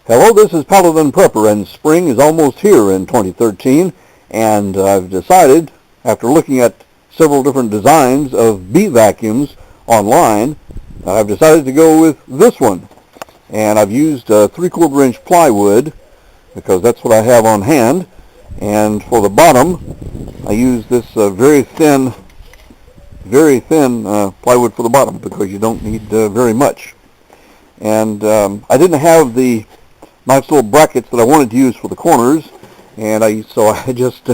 Hello, this is Paladin Prepper, and spring is almost here in 2013, and I've decided, after looking at several different designs of bee vacuums online, I've decided to go with this one. And I've used 3/4 inch plywood, because that's what I have on hand, and for the bottom, I use this very thin plywood for the bottom, because you don't need very much. And I didn't have the nice little brackets that I wanted to use for the corners, and so I just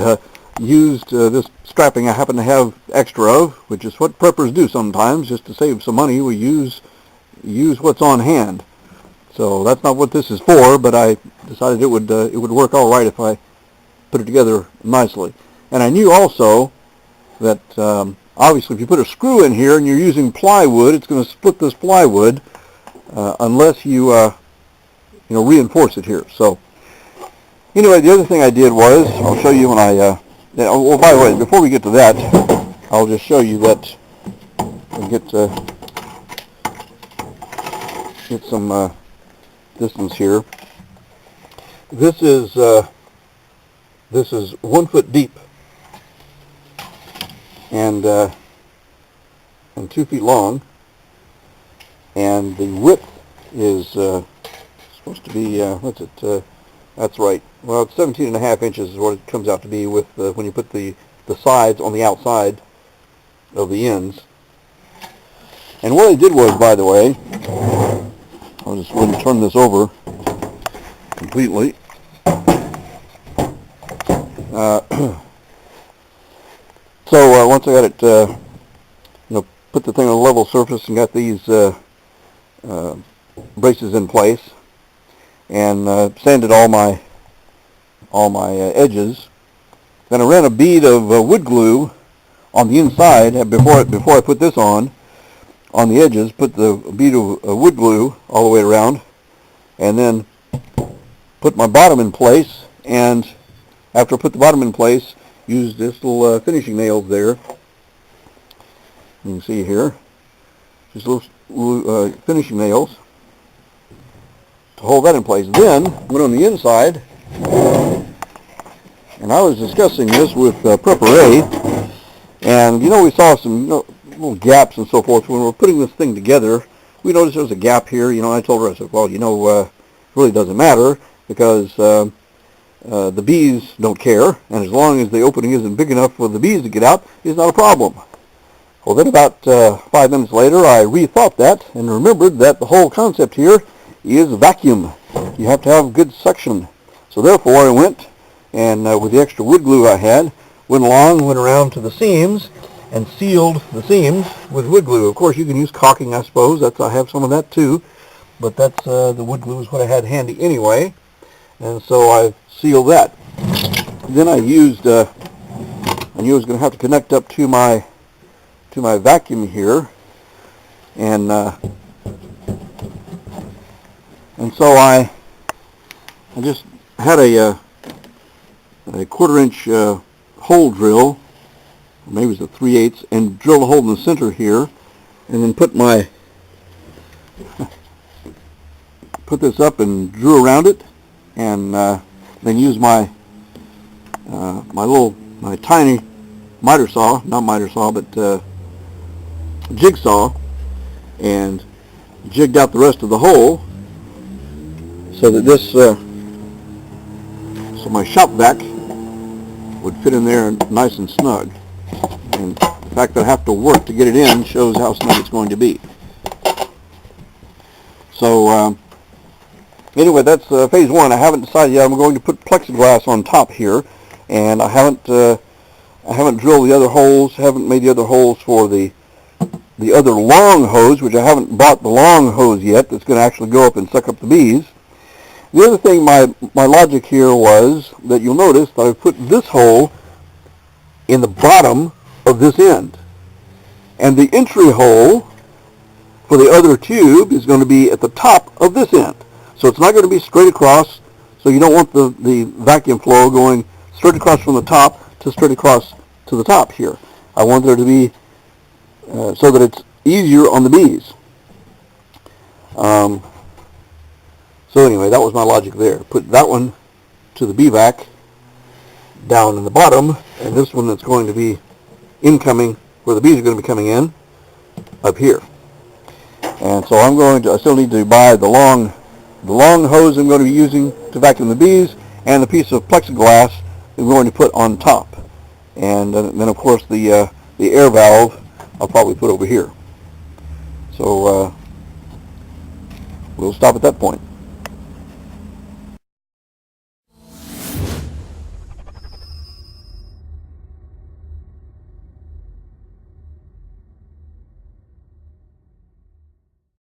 used this strapping I happen to have extra of, which is what preppers do sometimes. Just to save some money, we use what's on hand. So that's not what this is for, but I decided it would work all right if I put it together nicely. And I knew also that obviously if you put a screw in here and you're using plywood, it's going to split this plywood unless you reinforce it here. So anyway, the other thing I did was, I'll show you when I, well, by the way, before we get to that, I'll just show you that I'll get some distance here. This is 1 foot deep and 2 feet long, and the width is supposed to be, that's right, well, it's 17.5 inches is what it comes out to be with when you put the sides on the outside of the ends. And what I did was, by the way, I'll just go ahead and turn this over completely. So once I got it, put the thing on a level surface and got these braces in place, and sanded all my edges. Then I ran a bead of wood glue on the inside before I put this on the edges. Put the bead of wood glue all the way around, and then put my bottom in place. And after I put the bottom in place, used this little finishing nails there. You can see here, just little finishing nails to hold that in place. Then went on the inside, and I was discussing this with Prepper A, and we saw some little gaps and so forth when we were putting this thing together. We noticed there was a gap here. I told her, I said, well, it really doesn't matter, because the bees don't care, and as long as the opening isn't big enough for the bees to get out, it's not a problem. Well, then about 5 minutes later, I rethought that and remembered that the whole concept here is vacuum. You have to have good suction. So therefore, I went and with the extra wood glue I had, went around to the seams and sealed the seams with wood glue. Of course, you can use caulking, I suppose. I have some of that too, but that's the wood glue is what I had handy anyway, and so I sealed that. Then I used I knew I was going to have to connect up to my vacuum here, and so I just had a 1/4 inch hole drill, maybe it was a 3/8, and drilled a hole in the center here, and then put this up and drew around it, and then used my tiny miter saw, not miter saw, but jigsaw, and jigged out the rest of the hole so that this so my shop vac would fit in there nice and snug. And the fact that I have to work to get it in shows how snug it's going to be. So anyway, that's phase one. I haven't decided yet. I'm going to put plexiglass on top here, and I haven't drilled the other holes. Haven't made the other holes for the other long hose, which I haven't bought the long hose yet. That's going to actually go up and suck up the bees. The other thing, my logic here was that you'll notice that I put this hole in the bottom of this end, and the entry hole for the other tube is going to be at the top of this end. So it's not going to be straight across, so you don't want the vacuum flow going straight across from the top to straight across to the top here. I want there to be so that it's easier on the bees. So anyway, that was my logic there. Put that one to the bee vac down in the bottom, and this one that's going to be incoming, where the bees are going to be coming in, up here. And so I still need to buy the long hose I'm going to be using to vacuum the bees, and the piece of plexiglass I'm going to put on top. And then of course the air valve I'll probably put over here. So we'll stop at that point.